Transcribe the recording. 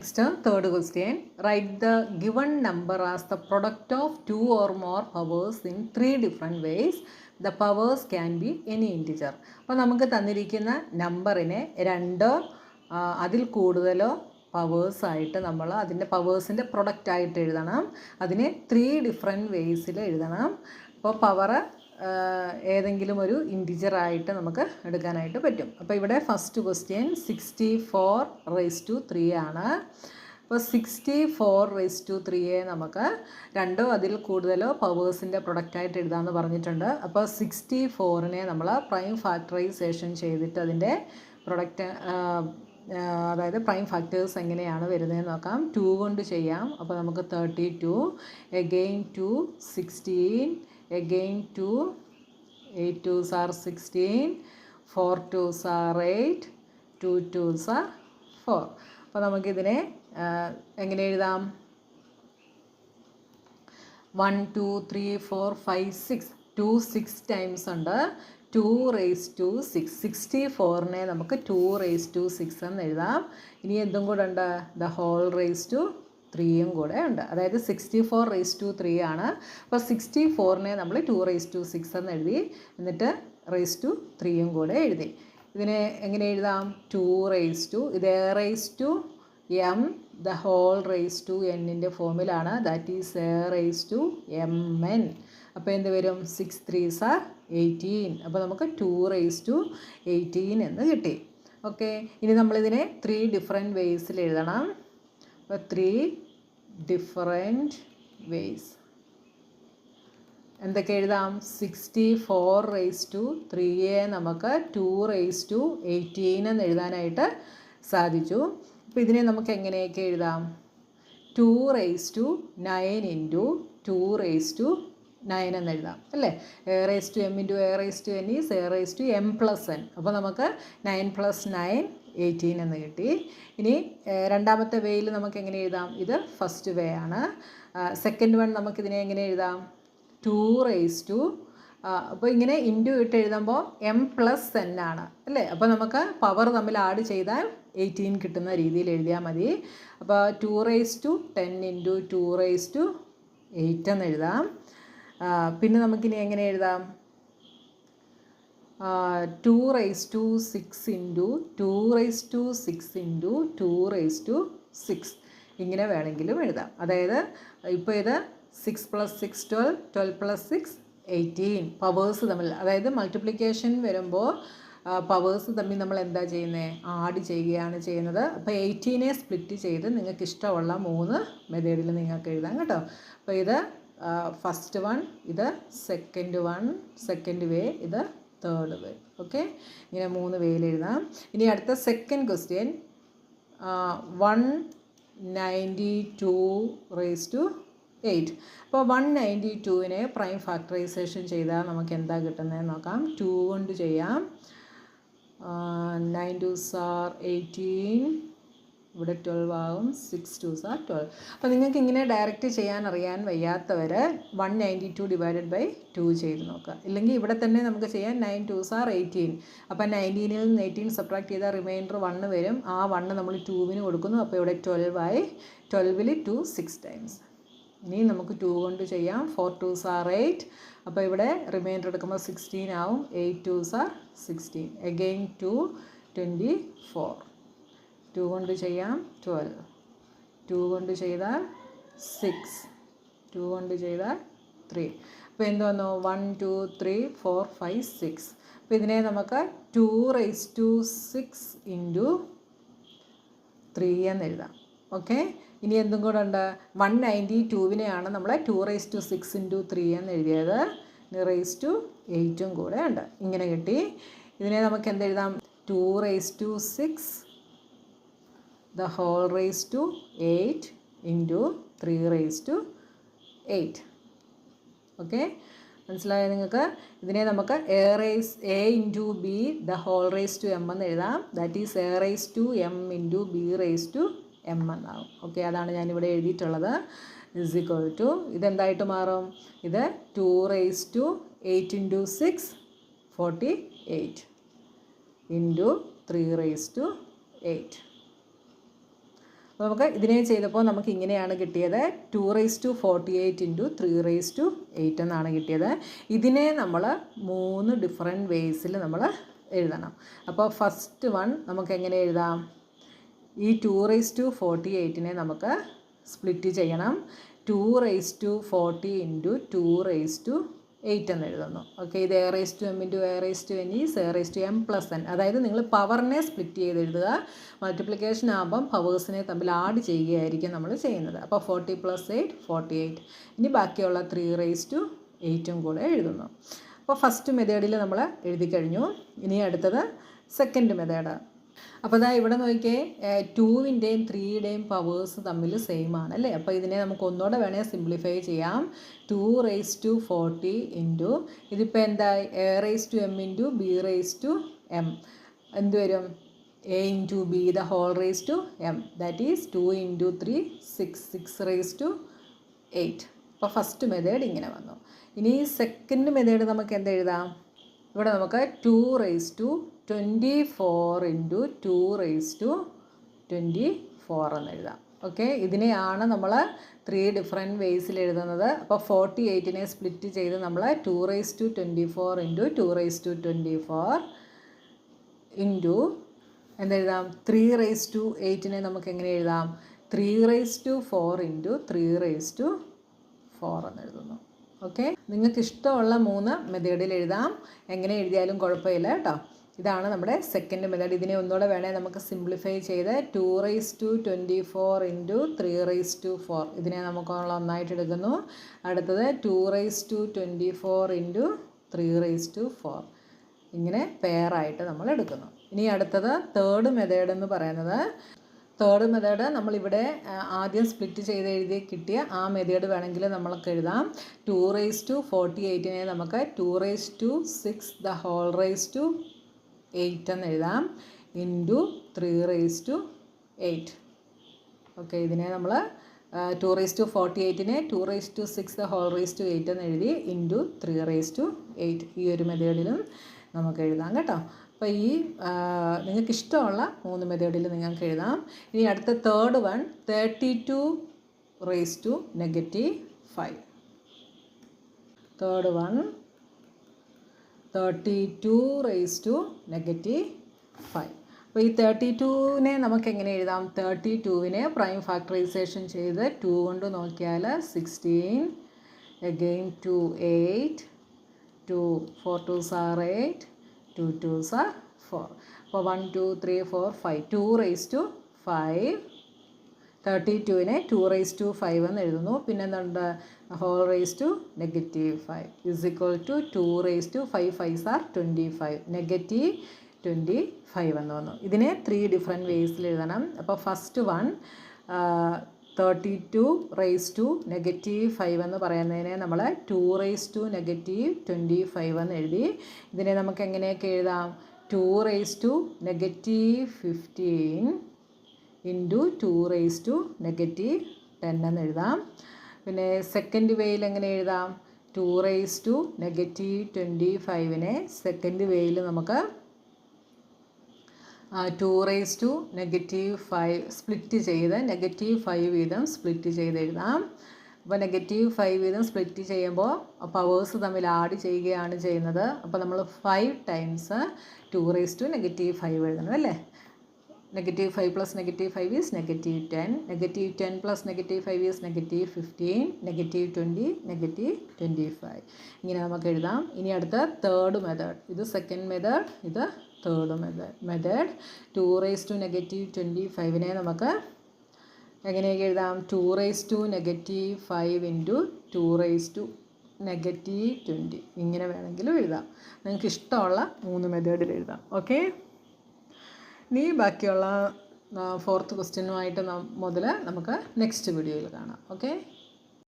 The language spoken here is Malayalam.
Next, third question. Write the given number as the product of two or more powers in three different ways. The powers can be any integer. അപ്പോൾ നമുക്ക് തന്നിരിക്കുന്ന നമ്പറിനെ രണ്ടോ അതിൽ കൂടുതലോ പവേഴ്സായിട്ട് നമ്മൾ അതിൻ്റെ പവേഴ്സിൻ്റെ പ്രൊഡക്റ്റായിട്ട് എഴുതണം. അതിനെ ത്രീ ഡിഫറെൻറ്റ് വേയ്സിൽ എഴുതണം. അപ്പോൾ പവർ ഏതെങ്കിലും ഒരു ഇൻറ്റിജറായിട്ട് നമുക്ക് എടുക്കാനായിട്ട് പറ്റും. അപ്പോൾ ഇവിടെ ഫസ്റ്റ് ക്വസ്റ്റ്യൻ 64⁻³ ആണ്. അപ്പോൾ 64⁻³ നമുക്ക് രണ്ടോ അതിൽ കൂടുതലോ പവേഴ്സിൻ്റെ പ്രൊഡക്റ്റായിട്ട് എഴുതാമെന്ന് പറഞ്ഞിട്ടുണ്ട്. അപ്പോൾ 64നെ നമ്മൾ പ്രൈം ഫാക്ടറൈസേഷൻ ചെയ്തിട്ട് അതിൻ്റെ പ്രൊഡക്റ്റ് അതായത് പ്രൈം ഫാക്ടേഴ്സ് എങ്ങനെയാണ് വരുന്നതെന്ന് നോക്കാം. 2 കൊണ്ട് ചെയ്യാം. അപ്പോൾ നമുക്ക് 32, again 2, 16, again 2, 8 2s are 16, 4 2s are 8, 2 2s are 4. അപ്പോൾ നമുക്കിതിനെ എങ്ങനെ എഴുതാം? 1 2 3 4 5 6 2 6 ടൈംസ് ഉണ്ട്. 2⁻6. 64നെ നമുക്ക് 2⁻6 എന്ന് എഴുതാം. ഇനി എന്തും കൂടെ ഉണ്ട്? ദ ഹോൾ റേസ് ടു 3യും കൂടെ ഉണ്ട്. അതായത് 64⁻³ ആണ്. അപ്പോൾ 64നെ നമ്മൾ 2⁻6 എന്ന് എഴുതി, എന്നിട്ട് ⁻3യും കൂടെ എഴുതി. ഇതിനെ എങ്ങനെ എഴുതാം? 2⁻, ഇത് a⁻m, the whole raise to n-ൻ്റെ ഫോമിലാണ്. That is a⁻mn. അപ്പോൾ എന്ത് വരും? 6 3s are 18. അപ്പോൾ നമുക്ക് 2⁻18 എന്ന് കിട്ടി. ഓക്കെ, ഇനി നമ്മളിതിനെ 3 ഡിഫറെൻറ്റ് വേയ്സിൽ എഴുതണം. അപ്പോൾ 3 ഡിഫറെൻറ്റ് വേയ്സ് എന്തൊക്കെ എഴുതാം? 64⁻³ നമുക്ക് 2⁻18 എന്ന് എഴുതാനായിട്ട് സാധിച്ചു. അപ്പോൾ ഇതിനെ നമുക്ക് എങ്ങനെയൊക്കെ എഴുതാം? 2⁻9 ഇൻറ്റു 2⁻9 എന്ന് എഴുതാം അല്ലേ? a⁻m into a⁻n is a⁻m+n. അപ്പോൾ നമുക്ക് 9 + 9 18 എന്ന് കിട്ടി. ഇനി രണ്ടാമത്തെ വേയിൽ നമുക്ക് എങ്ങനെ എഴുതാം? ഇത് ഫസ്റ്റ് വേ ആണ്. സെക്കൻഡ് വൺ നമുക്കിതിനെ എങ്ങനെ എഴുതാം? 2⁻, അപ്പോൾ ഇങ്ങനെ ഇൻറ്റു ഇട്ട് എഴുതുമ്പോൾ m+n ആണ് അല്ലേ? അപ്പോൾ നമുക്ക് പവർ തമ്മിൽ ആഡ് ചെയ്താൽ 18 കിട്ടുന്ന രീതിയിൽ എഴുതിയാൽ മതി. അപ്പോൾ 2⁻10 ഇൻറ്റു 2⁻8 എന്ന് എഴുതാം. പിന്നെ നമുക്കിനി എങ്ങനെ എഴുതാം? 2⁻6 ഇൻറ്റു 2⁻6 ഇൻറ്റു 2⁻6 ഇങ്ങനെ വേണമെങ്കിലും എഴുതാം. അതായത് ഇപ്പോൾ ഇത് 6 + 6 12, 12 + 6 18 പവേഴ്സ് തമ്മിൽ, അതായത് മൾട്ടിപ്ലിക്കേഷൻ വരുമ്പോൾ പവേഴ്സ് തമ്മിൽ നമ്മൾ എന്താ ചെയ്യുന്നത്? ആഡ് ചെയ്യുകയാണ് ചെയ്യുന്നത്. അപ്പോൾ 18നെ സ്പ്ലിറ്റ് ചെയ്ത് നിങ്ങൾക്ക് ഇഷ്ടമുള്ള 3 മെത്തേഡിൽ നിങ്ങൾക്ക് എഴുതാം കേട്ടോ. അപ്പോൾ ഇത് ഫസ്റ്റ് വൺ, ഇത് സെക്കൻഡ് വേ, ഇത് തേർഡ് വേ. ഓക്കെ, ഇങ്ങനെ 3 വേയിൽ എഴുതാം. ഇനി അടുത്ത സെക്കൻഡ് ക്വസ്റ്റ്യൻ 192⁸. അപ്പോൾ 192നെ പ്രൈം ഫാക്ടറൈസേഷൻ ചെയ്താൽ നമുക്ക് എന്താ കിട്ടുന്നതെന്ന് നോക്കാം. 2 കൊണ്ട് ചെയ്യാം. 9 2s are 18, ഇവിടെ 12 ആകും. 6 2s are 12. അപ്പോൾ നിങ്ങൾക്ക് ഇങ്ങനെ ഡയറക്റ്റ് ചെയ്യാൻ അറിയാൻ വയ്യാത്തവർ 192/2 ചെയ്ത് നോക്കുക. ഇല്ലെങ്കിൽ ഇവിടെ തന്നെ നമുക്ക് ചെയ്യാം. 9 2s are 18. അപ്പോൾ 19ൽ നിന്ന് 18 സബ്ട്രാക്ട് ചെയ്താൽ റിമൈൻഡർ 1 വരും. ആ 1 നമ്മൾ 2ന് കൊടുക്കുന്നു. അപ്പോൾ ഇവിടെ 12 ആയി. 12ൽ 2 6 ടൈംസ്. ഇനി നമുക്ക് 2 കൊണ്ട് ചെയ്യാം. 4 2s are 8. അപ്പോൾ ഇവിടെ റിമൈൻഡർ എടുക്കുമ്പോൾ 16 ആവും. 8 2s are 16. അഗെയിൻ 2 24. 2 കൊണ്ട് ചെയ്യാം. 12. 2 കൊണ്ട് ചെയ്താൽ 6. 2 കൊണ്ട് ചെയ്താൽ 3. അപ്പോൾ എന്ത് വന്നു? 1 2 3 4 5 6. അപ്പോൾ ഇതിനെ നമുക്ക് 2⁻6 ഇൻറ്റു 3 എന്ന് എഴുതാം. ഓക്കെ, ഇനി എന്തും കൂടെ ഉണ്ട്? 192വിനെയാണ് നമ്മൾ 2⁻6 ഇൻറ്റു 3 എന്ന് എഴുതിയത്. ⁻8ഉം കൂടെ ഉണ്ട്. ഇങ്ങനെ കിട്ടി. ഇതിനെ നമുക്ക് എന്തെഴുതാം? 2⁻6 the whole raised to 8 into 3⁻8. Okay, മനസ്സിലായോ നിങ്ങൾക്ക്? ഇതിനെ നമുക്ക് a into b the whole raise to m എന്ന് എഴുതാം. That is a⁻m into b⁻m എന്നാവും. ഓക്കെ, അതാണ് ഞാനിവിടെ എഴുതിയിട്ടുള്ളത്. ഇസ് ഈക്വൽ ടു ഇതെന്തായിട്ട് മാറും? ഇത് 2⁻8 ഇൻറ്റു 6 48 ഇൻറ്റു 3⁻8. അപ്പോൾ നമുക്ക് ഇതിനെ ചെയ്തപ്പോൾ നമുക്ക് ഇങ്ങനെയാണ് കിട്ടിയത് 2⁴ ഇൻറ്റു 3⁸ എന്നാണ് കിട്ടിയത്. ഇതിനെ നമ്മൾ 3 ഡിഫറെൻറ്റ് വേസിൽ നമ്മൾ എഴുതണം. അപ്പോൾ ഫസ്റ്റ് വൺ നമുക്ക് എങ്ങനെ എഴുതാം? ഈ 2⁴ നമുക്ക് സ്പ്ലിറ്റ് ചെയ്യണം. 2⁴ ഇൻറ്റു 2⁸ എന്ന് എഴുതുന്നു. ഓക്കെ, ഇത് A⁻m into A⁻n is A⁻m+n. അതായത് നിങ്ങൾ പവറിനെ സ്പ്ലിറ്റ് ചെയ്ത് എഴുതുക. മൾട്ടിപ്ലിക്കേഷൻ ആകുമ്പം പവേഴ്സിനെ തമ്മിൽ ആഡ് ചെയ്യുകയായിരിക്കും നമ്മൾ ചെയ്യുന്നത്. അപ്പോൾ 40 + 8 48. ഇനി ബാക്കിയുള്ള 3⁸ കൂടെ എഴുതുന്നു. അപ്പോൾ ഫസ്റ്റ് മെത്തേഡിൽ നമ്മൾ എഴുതി കഴിഞ്ഞു. ഇനി അടുത്തത് സെക്കൻഡ് മെത്തേഡ്. അപ്പോൾ ഇതാ ഇവിടെ നോക്കിയേ, 2-ൻ്റെയും 3-യുടെയും പവേഴ്സ് തമ്മിൽ സെയിം ആണ് അല്ലേ. അപ്പോൾ ഇതിനെ നമുക്ക് ഒന്നുകൂടെ വേണേൽ സിംപ്ലിഫൈ ചെയ്യാം. 2⁴ ഇൻറ്റു ഇതിപ്പോൾ എന്തായി A⁻m ഇൻറ്റു B⁻m എന്ത് വരും? A into B the whole raise to m, that is 2 into 3 6⁸8. അപ്പോൾ ഫസ്റ്റ് മെത്തേഡ് ഇങ്ങനെ വന്നു. ഇനി സെക്കൻഡ് മെത്തേഡ് നമുക്ക് എന്തെഴുതാം? ഇവിടെ നമുക്ക് 2⁴ ഇൻറ്റു 2⁴ എന്ന് എഴുതാം. ഓക്കെ, ഇതിനെയാണ് നമ്മൾ 3 ഡിഫറെൻറ്റ് വേസിൽ എഴുതുന്നത്. അപ്പോൾ 48നെ സ്പ്ലിറ്റ് ചെയ്ത് നമ്മൾ 2⁴ ഇൻറ്റു 2⁴ ഇൻറ്റു എന്തെഴുതാം? 3⁸ നമുക്ക് എങ്ങനെ എഴുതാം? 3⁴ ഇൻറ്റു 3⁴ എന്ന് എഴുതുന്നു. ഓക്കെ, നിങ്ങൾക്ക് ഇഷ്ടമുള്ള 3 മെത്തേഡിൽ എഴുതാം. എങ്ങനെ എഴുതിയാലും കുഴപ്പമില്ല കേട്ടോ. ഇതാണ് നമ്മുടെ സെക്കൻഡ് മെത്തേഡ്. ഇതിനെ ഒന്നുകൂടെ വേണേൽ നമുക്ക് സിംപ്ലിഫൈ ചെയ്ത് 2⁴ ഇൻറ്റു 3⁴. ഇതിനെ നമുക്ക് ഒന്നായിട്ട് എടുക്കുന്നു. അടുത്തത് 2⁴ ഇൻറ്റു 3⁴. ഇങ്ങനെ പെയറായിട്ട് നമ്മൾ എടുക്കുന്നു. ഇനി അടുത്തത് തേർഡ് മെത്തേഡ് എന്ന് പറയുന്നത്. തേർഡ് മെത്തേഡ് നമ്മളിവിടെ ആദ്യം സ്പ്ലിറ്റ് ചെയ്ത് എഴുതി കിട്ടിയ ആ മെത്തേഡ് വേണമെങ്കിൽ നമ്മൾക്ക് എഴുതാം. 2⁴ നമുക്ക് 2⁶ ദ ഹോൾ റേസ് ടു 8 എന്ന് എഴുതാം ഇൻറ്റു 3⁸. ഓക്കെ, ഇതിനെ നമ്മൾ 2⁴ 2⁶ ദ ഹോൾ റേസ് ടു 8 എന്ന് എഴുതി ഇൻറ്റു 3⁸. ഈ ഒരു മെത്തേഡിലും നമുക്ക് എഴുതാം കേട്ടോ. അപ്പോൾ ഈ നിങ്ങൾക്ക് ഇഷ്ടമുള്ള 3 മെത്തേഡിൽ നിങ്ങൾക്ക് എഴുതാം. ഇനി അടുത്ത തേർഡ് വൺ 32⁻⁵. Third one 32⁻⁵. അപ്പോൾ ഈ 32നെ നമുക്ക് എങ്ങനെ എഴുതാം? 32നെ പ്രൈം ഫാക്ടറൈസേഷൻ ചെയ്ത് 2 കൊണ്ട് നോക്കിയാൽ 16, again 2 8, 2 4 2s are 8, 2 2s are 4. അപ്പോൾ 1 2 3 4 5 2⁵. 32നെ 2⁵ എന്ന് എഴുതുന്നു. പിന്നെ എന്തുണ്ട്? Whole raise to -5 is equal to 2⁵. 5 5s are 25, -25 എന്ന് വന്നു. ഇതിനെ 3 ഡിഫറെൻറ്റ് വേസിൽ എഴുതണം. അപ്പോൾ ഫസ്റ്റ് വൺ 32⁻⁵ എന്ന് പറയുന്നതിനെ നമ്മൾ 2⁻⁻25 എന്ന് എഴുതി. ഇതിനെ നമുക്ക് എങ്ങനെയൊക്കെ എഴുതാം? 2⁻⁻15 ഇൻറ്റു 2⁻⁻10 എന്ന് എഴുതാം. പിന്നെ സെക്കൻഡ് വേയിൽ എങ്ങനെ എഴുതാം? 2⁻⁻25നെ സെക്കൻഡ് വേയിൽ നമുക്ക് 2⁻⁻5 സ്പ്ലിറ്റ് ചെയ്ത് -5 വീതം സ്പ്ലിറ്റ് ചെയ്ത് എഴുതാം. അപ്പോൾ -5 വീതം സ്പ്ലിറ്റ് ചെയ്യുമ്പോൾ പവേഴ്സ് തമ്മിൽ ആഡ് ചെയ്യുകയാണ് ചെയ്യുന്നത്. അപ്പോൾ നമ്മൾ 5 ടൈംസ് 2⁻⁻5 എഴുതണം അല്ലേ. -5 + -5 ഈസ് -10, -10 + -5 ഈസ് -15, -20, -25. ഇങ്ങനെ നമുക്ക് എഴുതാം. ഇനി അടുത്ത തേർഡ് മെത്തേഡ്. ഇത് സെക്കൻഡ് മെത്തേഡ്, ഇത് തേർഡ് മെത്തേഡ്. 2⁻⁻25നെ നമുക്ക് എങ്ങനെയൊക്കെ എഴുതാം? 2⁻⁻5 ഇൻറ്റു 2⁻⁻20. ഇങ്ങനെ വേണമെങ്കിലും എഴുതാം. നിങ്ങൾക്ക് ഇഷ്ടമുള്ള 3 മെത്തേഡിൽ എഴുതാം. ഓക്കെ, ഇനി ബാക്കിയുള്ള 4th ക്വസ്റ്റ്യനുമായിട്ട് മുതൽ നമുക്ക് നെക്സ്റ്റ് വീഡിയോയിൽ കാണാം. ഓക്കെ.